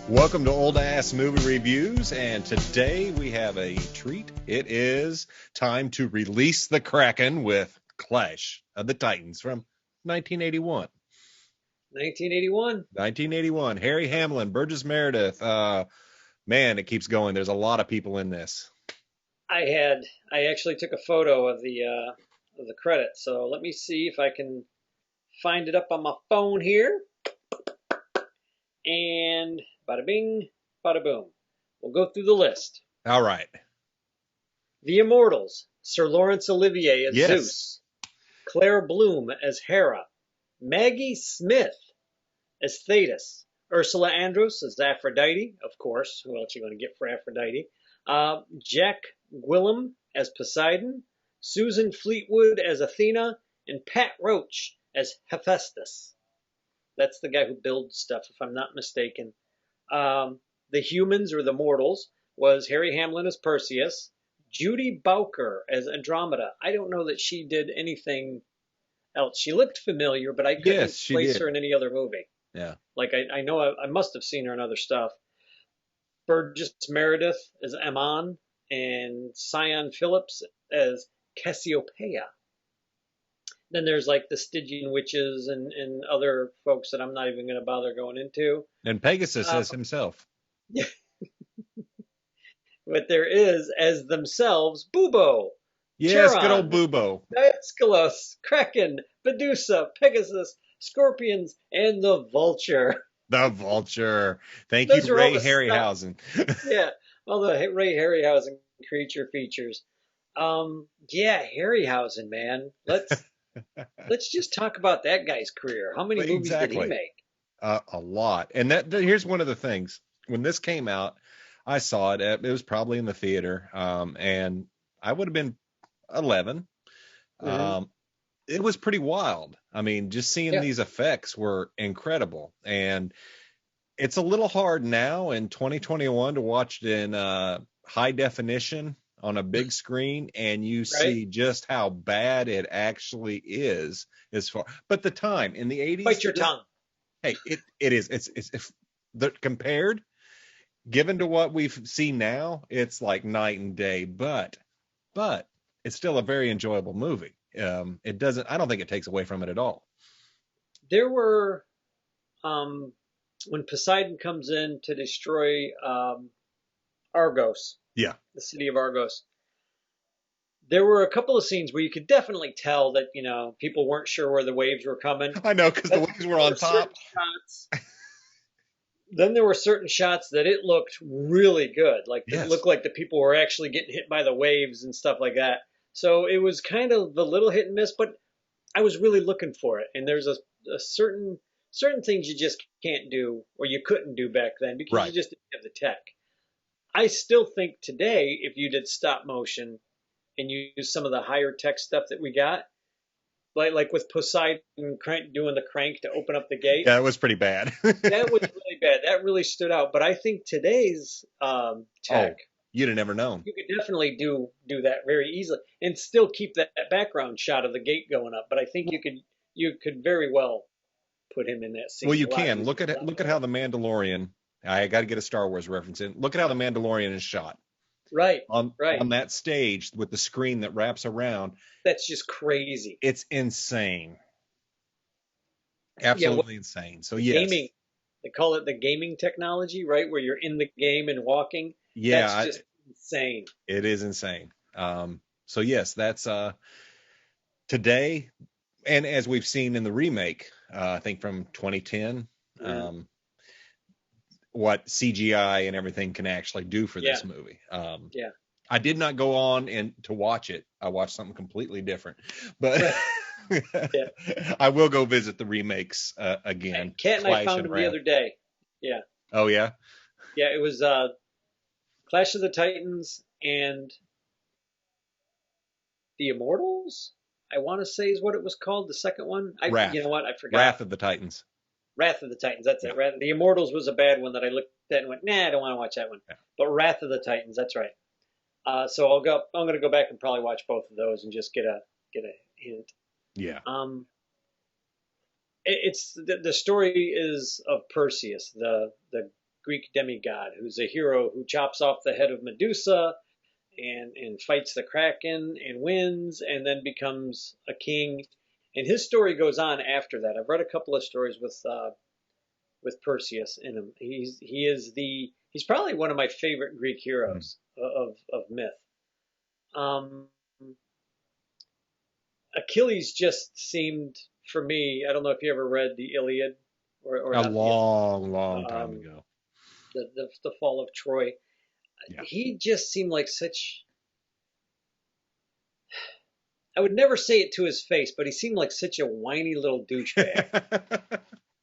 Welcome to Old Ass Movie Reviews, and today we have a treat. It is time to release the Kraken with Clash of the Titans from 1981. 1981. 1981. Harry Hamlin, Burgess Meredith. Man, it keeps going. There's a lot of people in this. I actually took a photo of the credits, so let me see if I can find it up on my phone here. And bada bing, bada boom. We'll go through the list. All right. The Immortals: Sir Laurence Olivier as Yes. Zeus, Claire Bloom as Hera, Maggie Smith as Thetis, Ursula Andress as Aphrodite, of course. Who else are you going to get for Aphrodite? Jack Gwilym as Poseidon, Susan Fleetwood as Athena, and Pat Roach as Hephaestus. That's the guy who builds stuff, if I'm not mistaken. The Humans, or the Mortals, was Harry Hamlin as Perseus, Judy Bowker as Andromeda. I don't know that she did anything else. She looked familiar, but I couldn't place her in any other movie. Yeah. Like, I know I must have seen her in other stuff. Burgess Meredith as Ammon, and Sion Phillips as Cassiopeia. Then there's like the Stygian witches and other folks that I'm not even going to bother going into. And Pegasus as himself. Yeah. But there is, as themselves, Bubo. Yes, Charon, good old Bubo. Aeschylus, Kraken, Medusa, Pegasus, Scorpions, and the Vulture. The Vulture. Thank Those you, are all Ray the Harryhausen. Yeah, all the Ray Harryhausen creature features. Yeah, Harryhausen, man. Let's just talk about that guy's career. How many movies did he make? A lot. And here's one of the things. When this came out, I saw it. It was probably in the theater, and I would have been 11. Mm-hmm. It was pretty wild. I mean, just seeing these effects were incredible. And it's a little hard now in 2021 to watch it in high definition on a big screen, and you see just how bad it actually is. But the time in the 80s. Bite your tongue. Hey, it is. It's if compared, given to what we've seen now, it's like night and day. But it's still a very enjoyable movie. It doesn't. I don't think it takes away from it at all. There were, when Poseidon comes in to destroy Argos. Yeah. The city of Argos. There were a couple of scenes where you could definitely tell that, people weren't sure where the waves were coming. I know, because the waves were on top. Then there were certain shots that it looked really good. Like, it looked like the people were actually getting hit by the waves and stuff like that. So it was kind of a little hit and miss, but I was really looking for it. And there's a certain things you just can't do, or you couldn't do back then, because you just didn't have the tech. I still think today, if you did stop motion and you use some of the higher tech stuff that we got, like with Poseidon doing the crank to open up the gate. Yeah, it was pretty bad. That was really bad. That really stood out. But I think today's tech, you'd have never known. You could definitely do that very easily and still keep that background shot of the gate going up. But I think you could very well put him in that scene. Well, you can look at how the Mandalorian. I got to get a Star Wars reference in. Look at how the Mandalorian is shot. Right. On that stage with the screen that wraps around. That's just crazy. It's insane. Absolutely insane. So yes. Gaming. They call it the gaming technology, right? Where you're in the game and walking. Yeah. That's just insane. It is insane. So yes, that's today, and as we've seen in the remake, I think from 2010, what CGI and everything can actually do for this movie. I did not go on and to watch it. I watched something completely different, but I will go visit the remakes again. Kat and I found them the other day. Yeah. Oh yeah. Yeah, it was Clash of the Titans and the Immortals, I want to say is what it was called. The second one. You know what? I forgot. Wrath of the Titans. Wrath of the Titans. That's it. The Immortals was a bad one that I looked at and went, nah, I don't want to watch that one. Yeah. But Wrath of the Titans. That's right. So I'm going to go back and probably watch both of those and just get a hint. Yeah. It's the story is of Perseus, the Greek demigod who's a hero who chops off the head of Medusa and fights the Kraken and wins and then becomes a king. And his story goes on after that. I've read a couple of stories with Perseus in him. He's probably one of my favorite Greek heroes of myth. Achilles just seemed, for me, I don't know if you ever read the Iliad or A not long time ago. The fall of Troy. Yeah. He just seemed like such. I would never say it to his face, but he seemed like such a whiny little douchebag.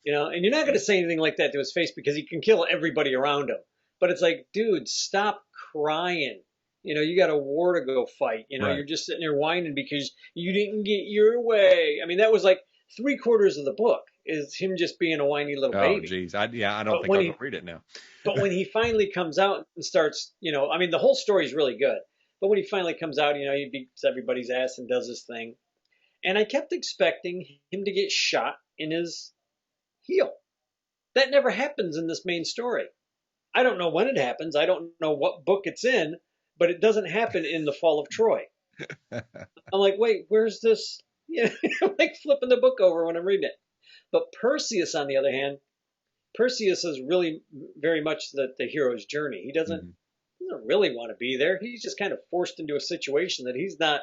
And you're not going to say anything like that to his face because he can kill everybody around him. But it's like, dude, stop crying. You got a war to go fight. Right. You're just sitting there whining because you didn't get your way. I mean, that was like 3/4 of the book is him just being a whiny little baby. Oh, geez. I don't think I can read it now. But when he finally comes out and starts, I mean, the whole story is really good. But when he finally comes out, he beats everybody's ass and does his thing. And I kept expecting him to get shot in his heel. That never happens in this main story. I don't know when it happens. I don't know what book it's in, but it doesn't happen in the Fall of Troy. I'm like, wait, where's this? I'm like flipping the book over when I'm reading it. But Perseus, on the other hand, Perseus is really very much the hero's journey. He doesn't really want to be there. He's just kind of forced into a situation that he's not.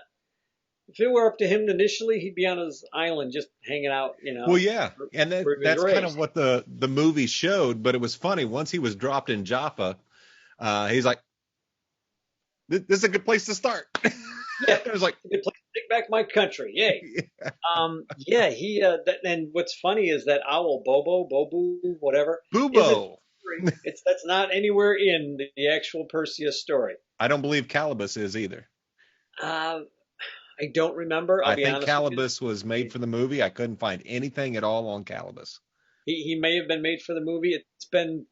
If it were up to him initially, he'd be on his island just hanging out, Well, yeah, and that's kind of what the movie showed. But it was funny once he was dropped in Jaffa. He's like, "This is a good place to start." Yeah, it was like, "Good place to take back my country." Yay! Yeah. He. And what's funny is that owl Bobo, whatever. Bubo. That's not anywhere in the actual Perseus story. I don't believe Calibus is either. I don't remember. I think Calibus was made for the movie. I couldn't find anything at all on Calibus. He may have been made for the movie. It's been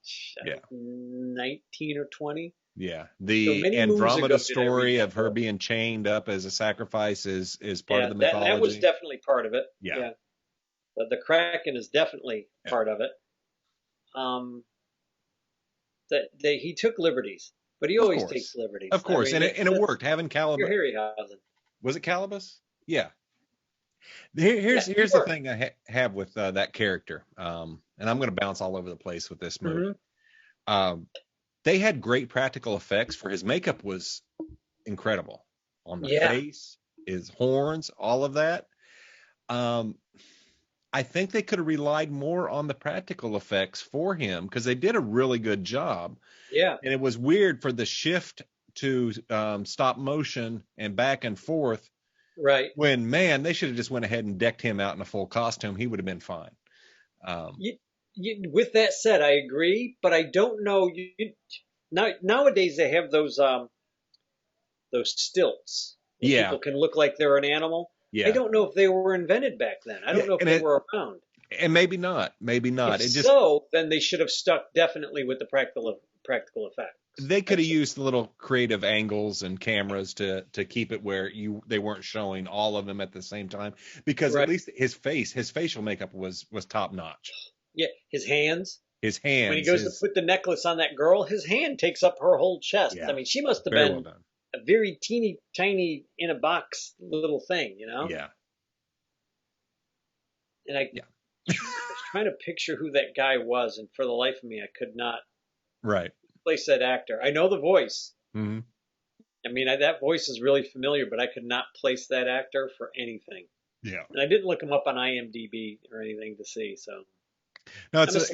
19 or 20. Yeah, the Andromeda story of her being chained up as a sacrifice is part of the mythology. That was definitely part of it. Yeah. The Kraken is definitely part of it. He took liberties, but he always takes liberties. Of course, and it worked. Having Calibus. Harryhausen. Was it Calibus? Yeah. Here's the thing I have with that character, and I'm going to bounce all over the place with this movie. They had great practical effects for his makeup was incredible on the face, his horns, all of that. I think they could have relied more on the practical effects for him because they did a really good job. Yeah. And it was weird for the shift to stop motion and back and forth. Right. When, man, they should have just went ahead and decked him out in a full costume. He would have been fine. With that said, I agree, but I don't know. Nowadays they have those stilts. People can look like they're an animal. Yeah. I don't know if they were invented back then. I don't know if they were around. And maybe not. Maybe not. Then they should have stuck definitely with the practical effects. They could have used little creative angles and cameras to keep it where they weren't showing all of them at the same time. Because at least his facial makeup was top notch. Yeah, his hands. When he goes to put the necklace on that girl, his hand takes up her whole chest. Yeah. I mean, she must have been a very teeny tiny in a box little thing, Yeah. And I was trying to picture who that guy was, and for the life of me, I could not place that actor. I know the voice. Mm-hmm. I mean, that voice is really familiar, but I could not place that actor for anything. Yeah. And I didn't look him up on IMDb or anything to see, so. No, it's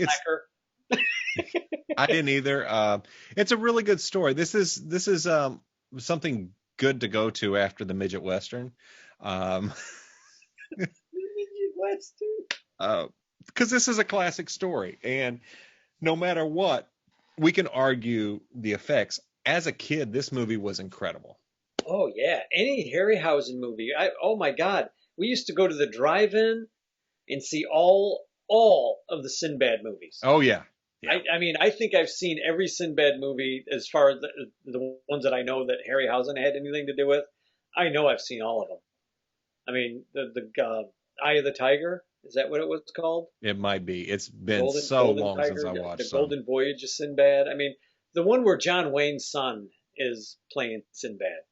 I didn't either. It's a really good story. This is something good to go to after the midget western. Midget western. Because this is a classic story, and no matter what, we can argue the effects. As a kid, this movie was incredible. Oh yeah, any Harryhausen movie. Oh my God, we used to go to the drive-in and see all of the Sinbad movies. Oh yeah. I mean, I think I've seen every Sinbad movie as far as the ones that I know that Harryhausen had anything to do with. I know I've seen all of them. I mean, the Eye of the Tiger. Is that what it was called? It might be. It's been so Golden long since Tiger, I the watched some. Golden Voyage of Sinbad. I mean, the one where John Wayne's son is playing Sinbad.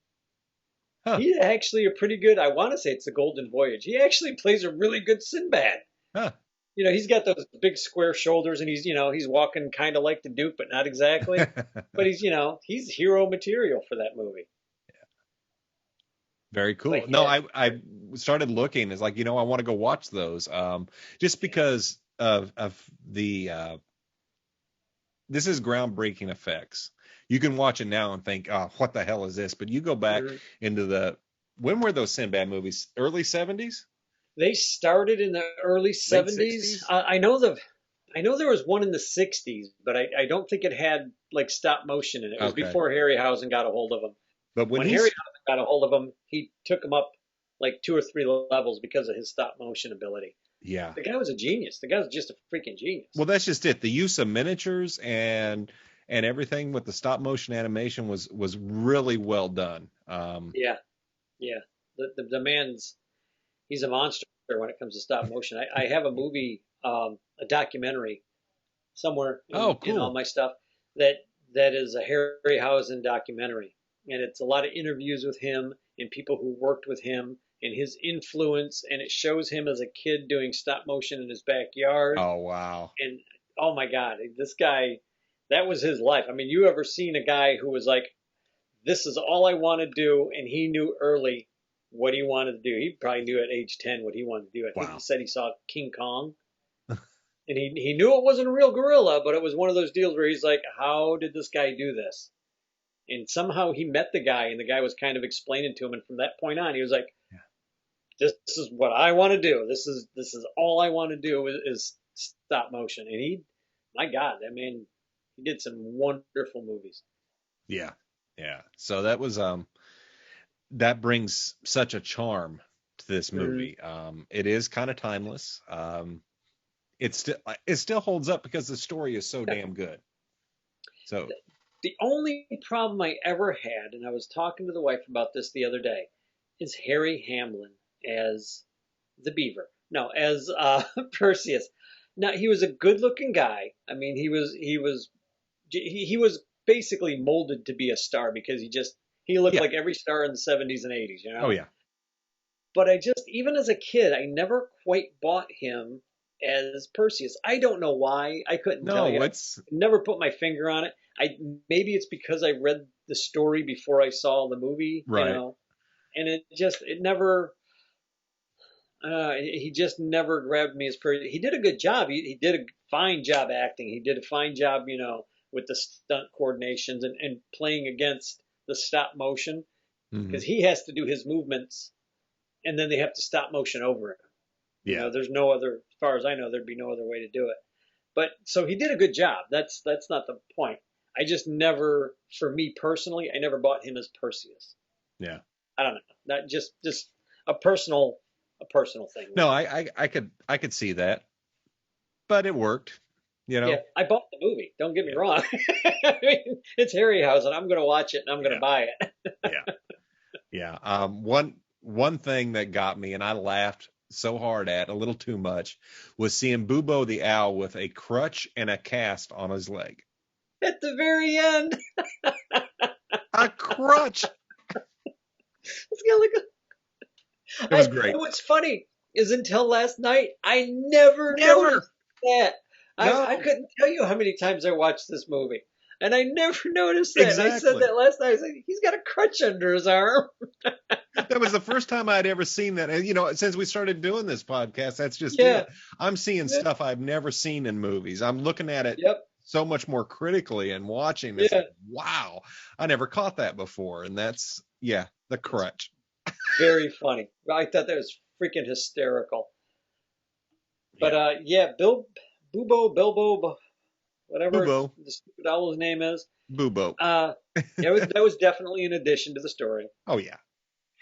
Huh. He actually a pretty good. I want to say it's the Golden Voyage. He actually plays a really good Sinbad. Huh. He's got those big square shoulders, and he's walking kind of like the Duke, but not exactly. But he's hero material for that movie. Very cool. But No, yeah, I started looking. It's like, I want to go watch those. Just because of the this is groundbreaking effects. You can watch it now and think, oh, what the hell is this? But you go back mhm. into when were those Sinbad movies? Early 70s? They started in the early Late 70s. 60s? I know there was one in the 60s, but I don't think it had like stop motion in it. It was Okay. before Harryhausen got a hold of them. But when When he's Harryhausen got a hold of them, he took them up like 2 or 3 levels because of his stop motion ability. yeah. The guy was a genius. The guy was just a freaking genius. Well, that's just it. The use of miniatures and everything with the stop motion animation was really well done. Yeah, yeah. The man's he's a monster when it comes to stop motion. I have a movie, a documentary somewhere Oh, in all cool. my stuff that is a Harryhausen documentary, and it's a lot of interviews with him and people who worked with him and his influence, and it shows him as a kid doing stop motion in his backyard, Oh, wow. and oh my God, this guy, that was his life. I mean, you ever seen a guy who was like, this is all I want to do, and he knew early what he wanted to do. He probably knew at age 10 what he wanted to do. I think he Wow. said he saw King Kong. And he knew it wasn't a real gorilla, but it was one of those deals where he's like, how did this guy do this? And somehow he met the guy, and the guy was kind of explaining to him. And from that point on, he was like, Yeah. this is what I want to do. This is all I want to do is stop motion. And my God, I mean, he did some wonderful movies. Yeah. Yeah. So that brings such a charm to this Mm-hmm. movie. It is kind of timeless. It still holds up because the story is so damn good. So, The only problem I ever had, and I was talking to the wife about this the other day, is Harry Hamlin as the beaver. No, as Perseus. Now he was a good-looking guy. I mean, he was basically molded to be a star because he looked yeah. like every star in the 70s and 80s. Oh, yeah. But even as a kid, I never quite bought him as Perseus. I don't know why. I couldn't tell No, you. it's Never put my finger on it. Maybe it's because I read the story before I saw the movie, right. and it never. He just never grabbed me as Perseus. He did a good job. He did a fine job acting. He did a fine job, with the stunt coordinations and playing against the stop motion Hmm. because he has to do his movements and then they have to stop motion over him. Yeah. There's no other, as far as I know, there'd be no other way to do it. But so he did a good job. That's not the point. I just never, for me personally, I never bought him as Perseus. Yeah. I don't know. That just a personal thing. No, I could see that, but it worked. Yeah, I bought the movie. Don't get me wrong. I mean, it's Harryhausen. I'm going to watch it and I'm going to buy it. Yeah. Yeah. One thing that got me, and I laughed so hard at a little too much, was seeing Bubo the owl with a crutch and a cast on his leg. At the very end, A crutch. it's got like It was great. And what's funny is until last night, I never noticed that. No. I couldn't tell you how many times I watched this movie. And I never noticed that. Exactly. And I said that last night. I said, he's got a crutch under his arm. That was the first time I'd ever seen that. And, since we started doing this podcast, that's just Yeah. it. I'm seeing stuff I've never seen in movies. I'm looking at it Yep. so much more critically and watching this. Yeah. Like, wow, I never caught that before. And that's, the crutch. Very funny. I thought that was freaking hysterical. But Bilbo, whatever Bubo. the stupid owl's name is. Bubo. That was definitely an addition to the story. Oh, yeah.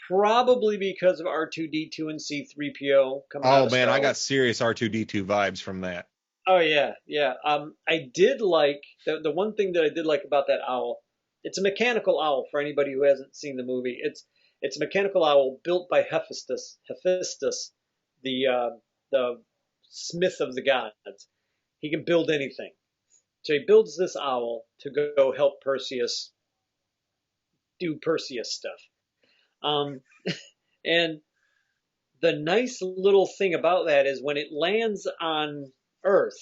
Probably because of R2D2 and C3PO coming out Oh, of man, Star I got Wars. serious R2D2 vibes from that. Oh yeah, yeah. I did like the one thing that I did like about that owl. It's a mechanical owl for anybody who hasn't seen the movie. It's a mechanical owl built by Hephaestus, the smith of the gods. He can build anything. So he builds this owl to go help Perseus do Perseus stuff. Um, and the nice little thing about that is when it lands on Earth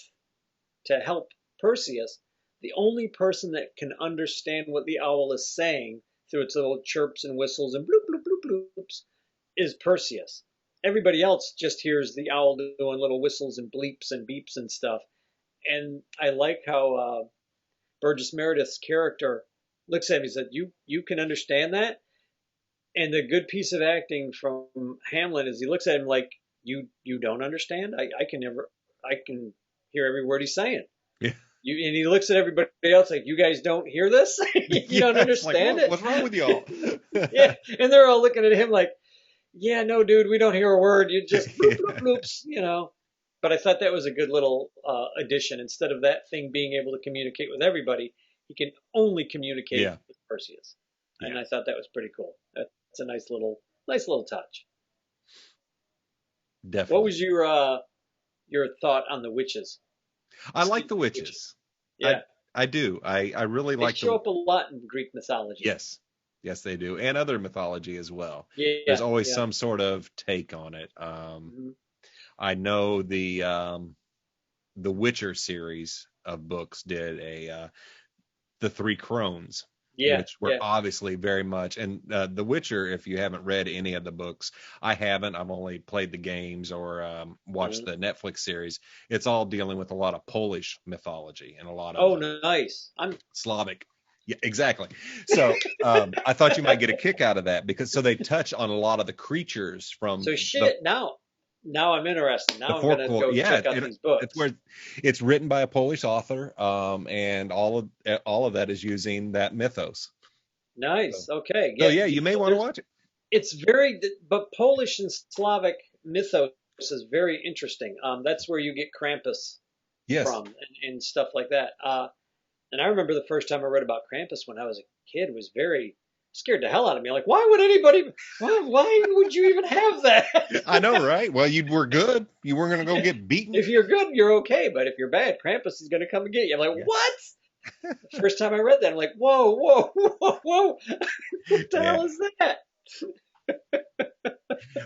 to help Perseus, the only person that can understand what the owl is saying through its little chirps and whistles and bloop, bloop, bloop, bloops is Perseus. Everybody else just hears the owl doing little whistles and bleeps and beeps and stuff. And I like how Burgess Meredith's character looks at him. He said, "You can understand that?" And the good piece of acting from Hamlin is he looks at him like, "You don't understand? I can hear every word he's saying." Yeah. And he looks at everybody else like, "You guys don't hear this? You don't understand like, it? What's wrong with y'all?" Yeah, and they're all looking at him like, "Yeah, no, dude, we don't hear a word. You just bloop, bloop, bloops, you know." But I thought that was a good little addition. Instead of that thing being able to communicate with everybody, he can only communicate with Perseus. And I thought that was pretty cool. That's a nice little touch. Definitely. What was your thought on the witches? I like the witches. Yeah, I do. I really like. They show up a lot in Greek mythology. Yes, they do, and other mythology as well. Yeah, there's always some sort of take on it. I know the Witcher series of books did the Three Crones. Which were obviously very much, and The Witcher, if you haven't read any of the books, I haven't. I've only played the games or watched the Netflix series. It's all dealing with a lot of Polish mythology and a lot of nice. I'm Slavic. Yeah, exactly. So I thought you might get a kick out of that because they touch on a lot of the creatures from. So now I'm interested. Now I'm going to go check out these books. It's written by a Polish author, and all of that is using that mythos. Nice. Okay. So yeah, you may want to watch it. It's but Polish and Slavic mythos is very interesting. That's where you get Krampus from and stuff like that. And I remember the first time I read about Krampus when I was a kid was very scared the hell out of me. Like, why would you even have that? I know, right? Well, you were good. You weren't going to go get beaten. If you're good, you're okay. But if you're bad, Krampus is going to come and get you. I'm like, what? First time I read that, I'm like, whoa. What the hell is that?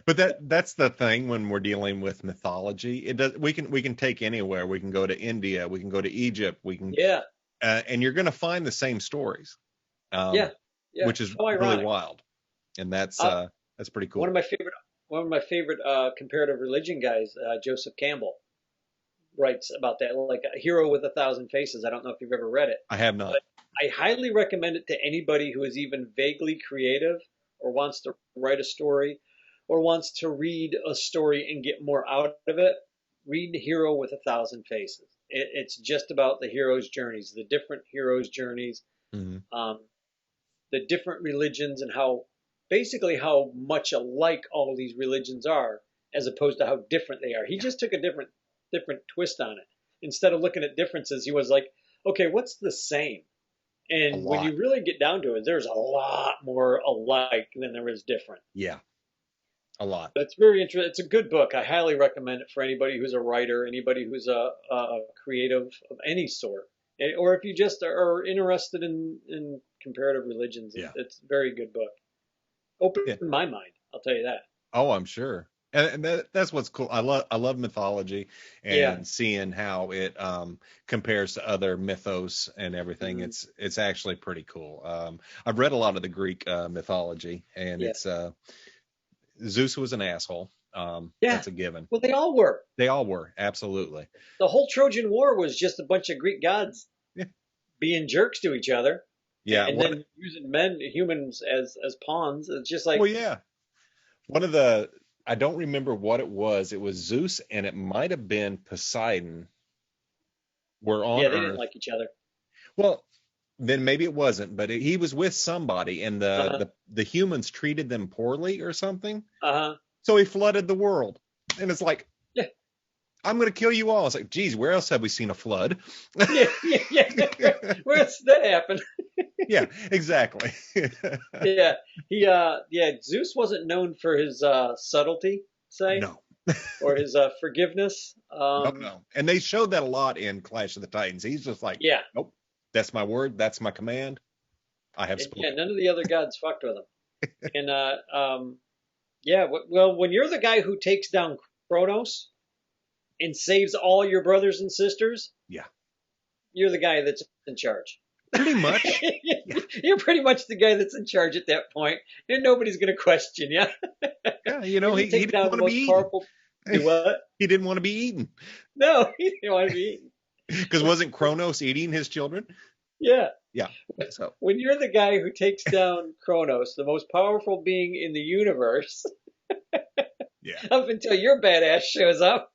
But that's the thing when we're dealing with mythology. We can take anywhere. We can go to India. We can go to Egypt. We can and you're going to find the same stories. Which is really wild, and that's pretty cool. One of my favorite comparative religion guys, Joseph Campbell, writes about that, like A Hero with a Thousand Faces. I don't know if you've ever read it. I have not. But I highly recommend it to anybody who is even vaguely creative or wants to write a story or wants to read a story and get more out of it. Read Hero with a Thousand Faces. It's just about the hero's journeys, the different heroes' journeys. Mm-hmm. The different religions and how much alike all of these religions are, as opposed to how different they are. He just took a different twist on it. Instead of looking at differences, he was like, okay, what's the same? And when you really get down to it, there's a lot more alike than there is different. Yeah, a lot. But it's very interesting. It's a good book. I highly recommend it for anybody who's a writer, anybody who's a creative of any sort. Or if you just are interested in comparative religions, it's a very good book. Opened my mind, I'll tell you that. Oh, I'm sure. And that's what's cool. I love mythology and seeing how it compares to other mythos and everything. Mm-hmm. It's actually pretty cool. I've read a lot of the Greek mythology, and it's Zeus was an asshole. That's a given. Well, they all were. They all were, absolutely. The whole Trojan War was just a bunch of Greek gods being jerks to each other. Yeah. And then using humans as pawns. It's just like... Well, yeah. I don't remember what it was. It was Zeus, and it might have been Poseidon. Were on Earth. They didn't like each other. Well, then maybe it wasn't, but he was with somebody, and the humans treated them poorly or something. So he flooded the world, and it's like, I'm going to kill you all. It's like, geez, where else have we seen a flood? Yeah. Where else did that happen? Yeah, exactly. Zeus wasn't known for his subtlety, say. No. Or his forgiveness. No, no. And they showed that a lot in Clash of the Titans. He's just like, Yeah, nope, that's my word, that's my command. I have and yeah, spoken. none of the other gods fucked with him. And yeah, well, when you're the guy who takes down Kronos and saves all your brothers and sisters, Yeah, you're the guy that's in charge. pretty much. Yeah, You're pretty much the guy that's in charge at that point, and nobody's going to question you. yeah. When you He take didn't down want the to be most eaten. powerful, do what? He didn't want to be eaten No, he didn't want to be eaten. because wasn't Kronos eating his children? Yeah. Yeah. So When you're the guy who takes down Kronos, the most powerful being in the universe, yeah, up until your badass shows up,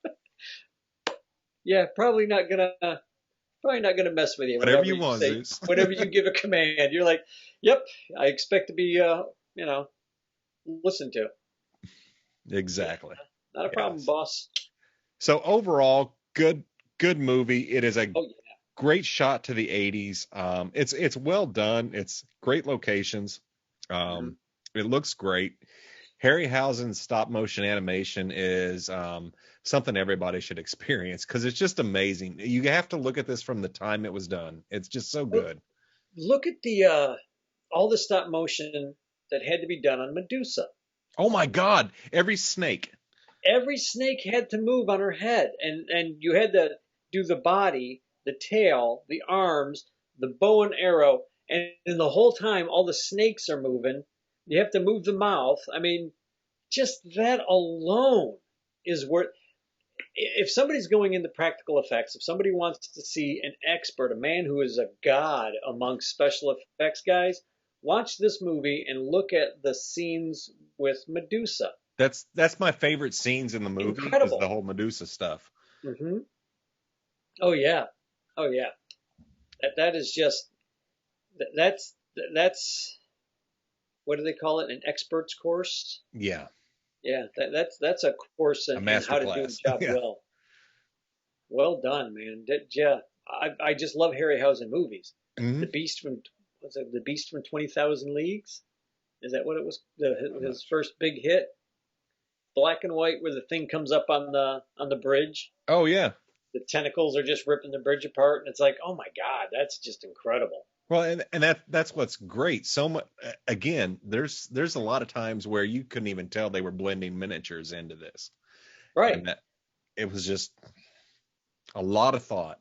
yeah, probably not gonna mess with you. whatever Whenever you you want, say, Zeus. whenever you give a command, you're like, "Yep, I expect to be, you know, listened to." Yeah, Exactly. not a problem, Yes. boss. So overall, good movie. It is a Oh yeah. great shot to the 80s. It's well done. It's great locations. Mhm. It looks great. Harryhausen's stop motion animation is something everybody should experience because it's just amazing. You have to look at this from the time it was done. It's just so Well, good. look at the all the stop motion that had to be done on Medusa. Oh my God! Every snake. Every snake had to move on her head, and you had to do the body, the tail, the arms, the bow and arrow, and the whole time all the snakes are moving. You have to move the mouth. I mean, just that alone is worth. If somebody's going into practical effects, if somebody wants to see an expert, a man who is a god amongst special effects guys, watch this movie and look at the scenes with Medusa. That's my favorite scenes in the movie is the Incredible. whole Medusa stuff. Hmm. Oh yeah, oh yeah. That is just that's what do they call it? An expert's course? Yeah, Yeah, that's a course a in master how to do a class. job Yeah. well. Well done, man. Yeah, I just love Harryhausen movies. The Hmm. Beast from was it the Beast from 20,000 Leagues? Is that what it was? His first big hit, black and white, where the thing comes up on the bridge. Oh yeah. The tentacles are just ripping the bridge apart, and it's like, oh my god, that's just incredible. Well, and that's what's great. So much again, there's a lot of times where you couldn't even tell they were blending miniatures into this, Right? and that it was just a lot of thought.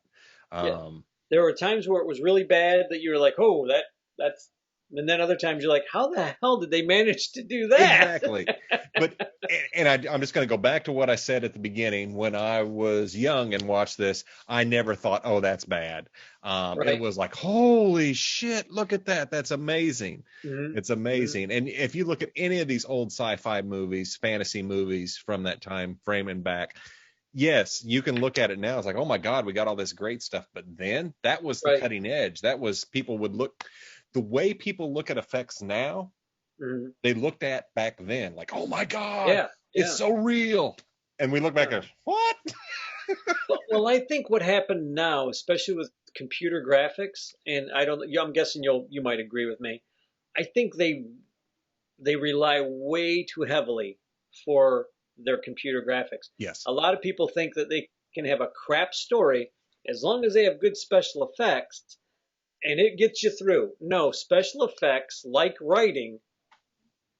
Yeah. Um, There were times where it was really bad that you were like, oh, that's, and then other times you're like, how the hell did they manage to do that? exactly. But I'm just going to go back to what I said at the beginning. When I was young and watched this, I never thought, oh, that's bad. It Right. was like, holy shit, look at that. That's amazing. Hmm. It's Hmm. amazing. And if you look at any of these old sci-fi movies, fantasy movies from that time frame and back, yes, you can look at it now. It's like, oh my God, we got all this great stuff. But then that was the Right. cutting edge. That was people would look the way people look at effects now, Hmm. they looked at back then, like, oh my God, Yeah. it's Yeah. so real. And we look back Yeah. at what? Well, I think what happened now, especially with computer graphics, and I don't, yeah, I'm guessing you might agree with me. I think they rely way too heavily for their computer graphics. Yes. A lot of people think that they can have a crap story as long as they have good special effects and it gets you through. No, special effects, like writing,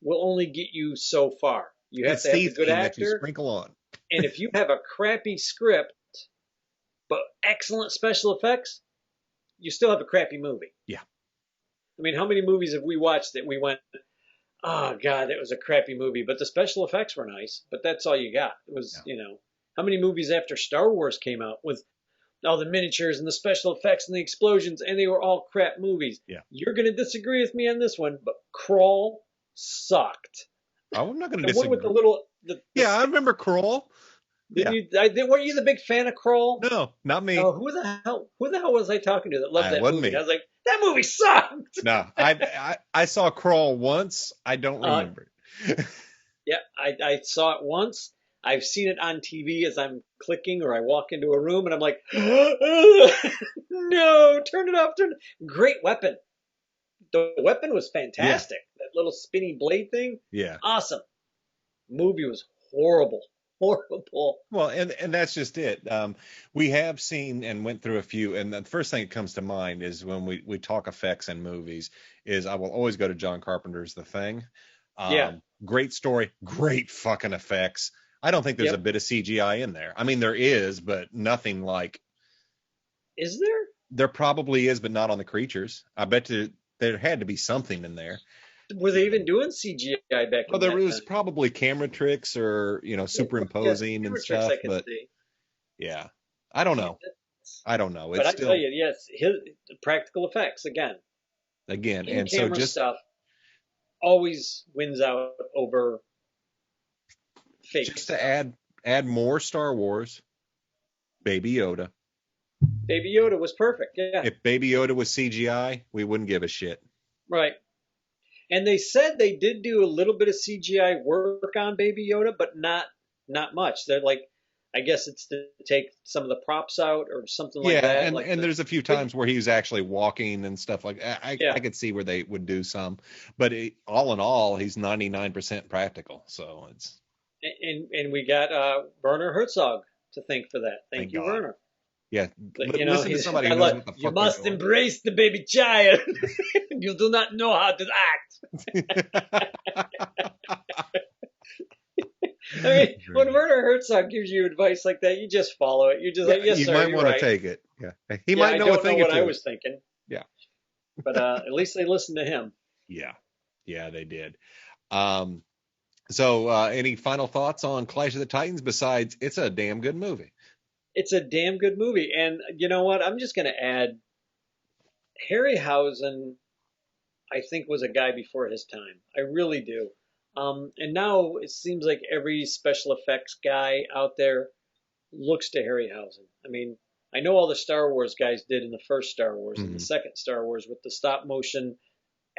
will only get you so far. You have It's to have the good seasoning that you actor, sprinkle on. and if you have a crappy script but excellent special effects, you still have a crappy movie. Yeah. I mean, how many movies have we watched that we went, oh God, that was a crappy movie, but the special effects were nice, but that's all you got. It was, Yeah. how many movies after Star Wars came out with all the miniatures and the special effects and the explosions, and they were all crap movies. Yeah. You're going to disagree with me on this one, but Crawl sucked. Oh, I'm not going to The one with the disagree. little, Yeah, I remember Crawl. didn't Yeah. you, were you the big fan of Crawl? No, not me. Oh, who the hell was I talking to that loved It that wasn't movie? And me. I was like, that movie sucked. No, I saw Crawl once. I don't Uh, remember it. yeah, I saw it once. I've seen it on TV as I'm clicking or I walk into a room and I'm like, no, turn it off. Great weapon. The weapon was Yeah, fantastic. That little spinny blade thing, yeah. awesome. Movie was horrible. horrible. Well, and that's just it. We have seen and went through a few, and the first thing that comes to mind is when we talk effects in movies, is I will always go to John Carpenter's The Thing. Yeah. Great story, great fucking effects. I don't think there's a Yep. bit of CGI in there. I mean, there is, but nothing like Is there? there probably is, but not on the creatures. I bet you there had to be something in there. Were they You know. even doing CGI back Oh, in there that was time? probably camera tricks or Yeah, yeah, superimposing and camera tricks stuff, I could but see. yeah, I don't Yeah, know. I don't know. but It's I tell still you, yes, his practical effects again. again, In and so camera just stuff always wins out over fake just to stuff. add more Star Wars, Baby Yoda. Baby Yoda was perfect. Yeah, If Baby Yoda was CGI, we wouldn't give a shit. right. And they said they did do a little bit of CGI work on Baby Yoda, but not much. They're like, I guess it's to take some of the props out or something like Yeah, that. and Like and the there's a few big, times where he's actually walking and stuff like that. I yeah. could see where they would do some, but all in all, he's 99% practical. So it's And we got Werner Herzog to thank for that. Thank thank you, God. Werner. Yeah, But, listen to he's somebody I who knows like, what the you fuck they're must doing. embrace the baby child. You do not know how to act. I mean, when Werner Herzog gives you advice like that, you just follow it. You're just like, Yeah, yes, you sir, might you're want to right. take it. Yeah, he Yeah, might I know a don't know thing or what I two. was thinking, Yeah, but at least they listened to him. yeah, yeah, they did. Um, so any final thoughts on Clash of the Titans besides it's a damn good movie? It's a damn good movie. And you know what? I'm just going to add Harryhausen, I think, was a guy before his time. I really do. And now it seems like every special effects guy out there looks to Harryhausen. I mean, I know all the Star Wars guys did in the first Star Wars and the Mhm. second Star Wars with the stop motion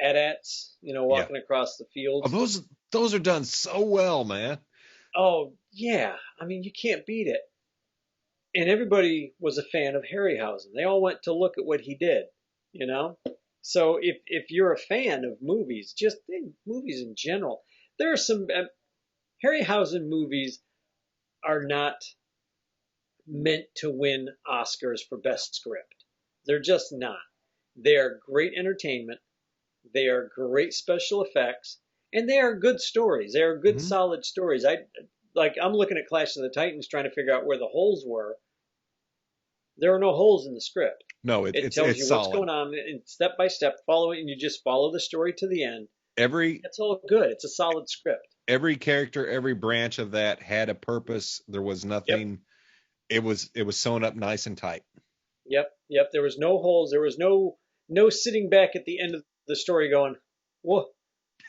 AT-ATs, Yeah, walking across the oh, fields. those are done so well, man. Oh, yeah. I mean, you can't beat it. And everybody was a fan of Harryhausen. They all went to look at what he did, you know? So if you're a fan of movies, just movies in general, there are some Harryhausen movies are not meant to win Oscars for best script. They're just not. They are great entertainment. They are great special effects, and they are good stories. They are good, Hmm. solid stories. I'm looking at Clash of the Titans, trying to figure out where the holes were. There are no holes in the script. No, It tells it's you what's solid. going on and step by step, follow it, and you just follow the story to the end. Every It's all good. It's a solid script. every character, every branch of that had a purpose. There was Yep, nothing. It was sewn up nice and tight. yep, yep. There was no holes. There was no sitting back at the end of the story going, "Well,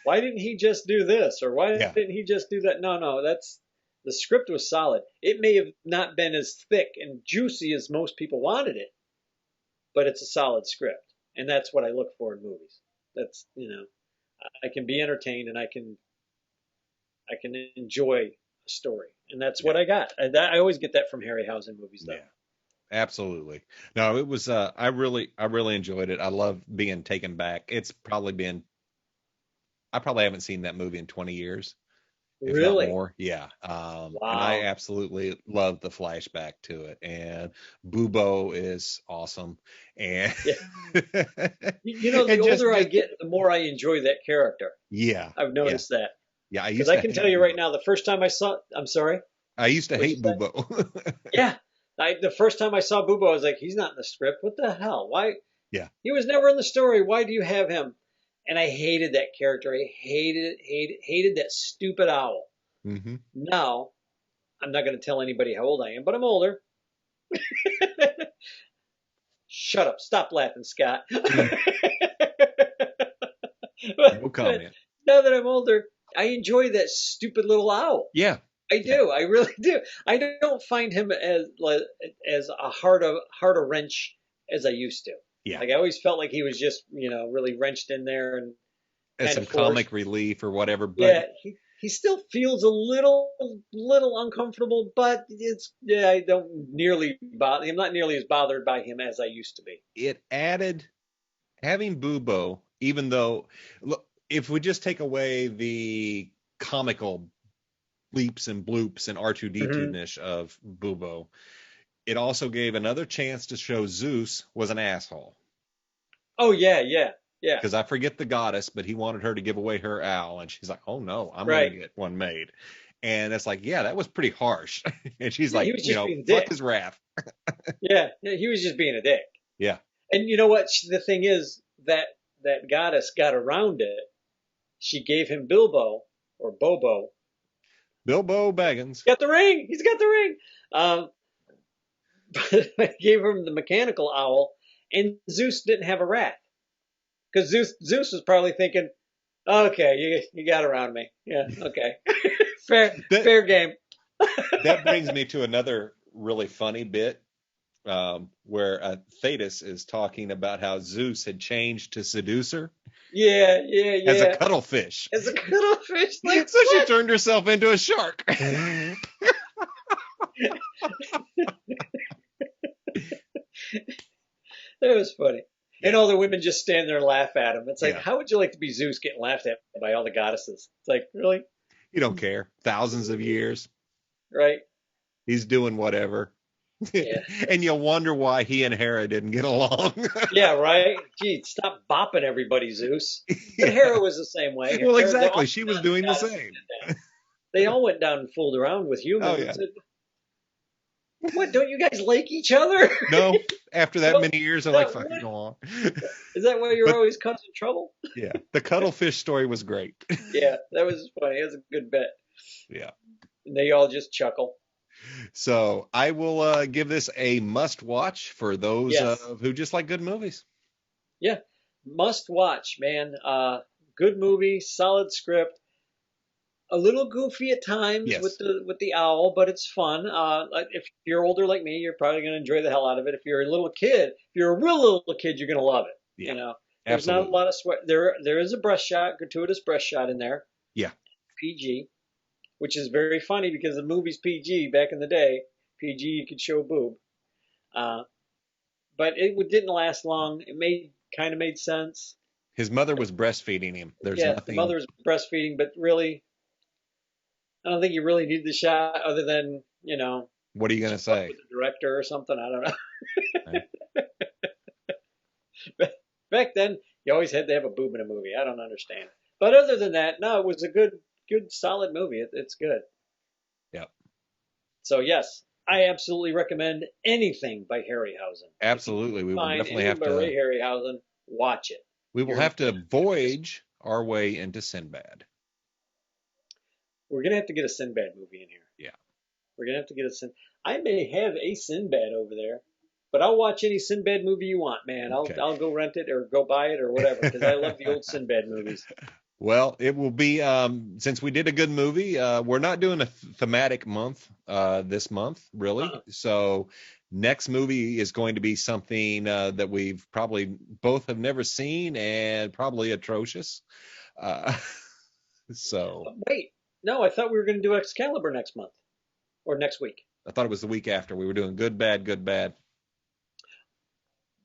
why didn't he just do this?" or "Why Yeah. didn't he just do that?" No, no, that's the script was solid. It may have not been as thick and juicy as most people wanted it, but it's a solid script, and that's what I look for in movies. That's I can be entertained and I can enjoy a story, and that's what Yeah. I got. I always get that from Harryhausen movies, though. Yeah. Absolutely. No, it was I really enjoyed it. I love being taken back. It's probably been I probably haven't seen that movie in 20 years, if not Really? more. Yeah. And I Wow. absolutely love the flashback to it. And Bubo is awesome. And Yeah. The and older I just get, the more I enjoy that character. yeah. I've Yeah. noticed that Yeah, I because used I to can tell hate you right Bubo. now, the first time I saw, I'm sorry, I used to what'd you hate say? Bubo. Yeah. The first time I saw Bubo, I was like, he's not in the script. What the hell? Why? Yeah. He was never in the story. Why do you have him? And I hated that character. I hated that stupid owl. Hmm. Now, I'm not going to tell anybody how old I am, but I'm older. Shut up. Stop laughing, Scott. Mm, but, no but comment. now that I'm older, I enjoy that stupid little owl. Yeah. I Yeah. do. I really do. I don't find him as a hard a wrench as I used to. Yeah. Like I always felt like he was just really wrenched in there and As kind of some forced. comic relief or whatever, but Yeah, he still feels a little uncomfortable, but I don't nearly bother. I'm not nearly as bothered by him as I used to be. it added having Bubo, even though look, if we just take away the comical bleeps and bloops and Hmm. R2D2-nish of Bubo. It also gave another chance to show Zeus was an asshole. Oh yeah, yeah, yeah. Because I forget the goddess, but he wanted her to give away her owl, and she's like, "Oh no, I'm gonna Right. get one made." And it's like, yeah, that was pretty harsh. And she's Yeah, he like, was just being a fuck dick. his wrath. Yeah, yeah, he was just being a dick. Yeah, And you know what? The thing is that that goddess got around it. She gave him Bilbo or Bobo. Bilbo Baggins. Got the ring. He's got the ring. Um, but gave him the mechanical owl, and Zeus didn't have a rat because Zeus was probably thinking, okay, you got around me. Yeah, okay, That fair game. that brings me to another really funny bit where Thetis is talking about how Zeus had changed to seducer Yeah, yeah, as a yeah. cuttlefish. As a cuttlefish, like So she what? turned herself into a shark. That was funny. And Yeah, all the women just stand there and laugh at him. It's like, yeah. how would you like to be Zeus getting laughed at by all the goddesses? It's like, really? You don't care. Thousands of years. Right? He's doing whatever. Yeah. And you'll wonder why he and Hera didn't get along. Yeah, right? Gee, stop bopping everybody, Zeus. But Yeah. Hera was the same way. Well, Hera, they exactly. all She was doing the goddesses same. did that. They all went down and fooled around with Oh humans and yeah. said, what, don't you guys like each other? No, after that No, many years, I'm like, that fucking what? go on. Is that why you're But always causing trouble? yeah, the cuttlefish story was great. Yeah, that was funny. That was a good bit. Yeah. And they all just chuckle. So I will give this a must watch for those Yes. who just like good movies. Yeah. Must watch, man. Good movie, solid script. A little goofy at times Yes. with the owl, but it's fun. Like, if you're older like me, you're probably going to enjoy the hell out of it. If you're a little kid, if you're a real little kid, you're going to love it. Yeah. There's not a Absolutely. lot of sweat. There is a breast shot, gratuitous breast shot in there, Yeah. PG, which is very funny because the movie's PG back in the day. PG, you could show boob. Uh, but it didn't last long. It made sense. His mother was breastfeeding him. There's Yeah, the nothing. mother was breastfeeding, but really, I don't think you really need the shot other than, What are you gonna she fucked say? with the director or something. I don't know. Right? Back then, you always had to have a boob in a movie. I don't understand. But other than that, no, it was a good, solid movie. It's good. Yeah. So yes, I absolutely recommend anything by Harryhausen. If you Absolutely. We will find definitely anything have by to. Ray Harryhausen, watch it. We will You're have to voyage our way into Sinbad. we're gonna have to get a Sinbad movie in here. Yeah. We're gonna have to get a Sin. I may have a Sinbad over there, but I'll watch any Sinbad movie you want, man. I'll Okay. I'll go rent it or go buy it or whatever because I love the old Sinbad movies. Well, it will be since we did a good movie. We're not doing a thematic month this month, really. Uh-uh. So next movie is going to be something that we've probably both have never seen and probably atrocious. Uh, so Wait, no, I thought we were gonna do Excalibur next month or next week. I thought it was the week after we were doing good, bad, good, bad.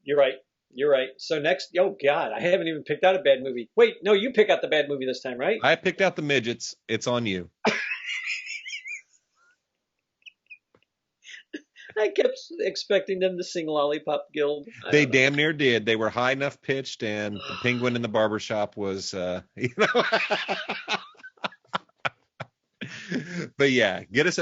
You're right. You're right. So next, oh God, I haven't even picked out a bad movie. Wait, no, you pick out the bad movie this time, right? I picked out the midgets. It's on you. I kept expecting them to sing Lollipop Guild. I They don't know. damn near did. They were high enough pitched, and the penguin in the barber shop was, you know. But yeah, get us.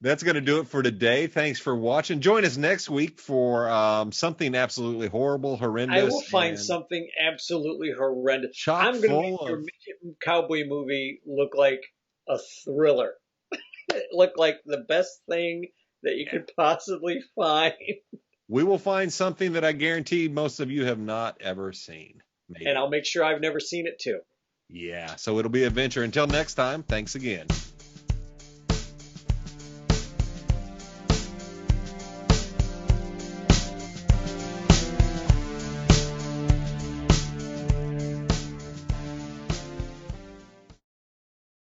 That's going to do it for today. Thanks for watching. Join us next week for something absolutely horrible, I will horrendous, find and something absolutely horrendous. chock I'm going to full make your of. midget cowboy movie look like a thriller. Look like the best thing that you Yeah. could possibly find. We will find something that I guarantee most of you have not ever seen. And Maybe. I'll make sure I've never seen it too. Yeah. So it'll be an adventure. Until next time, thanks again.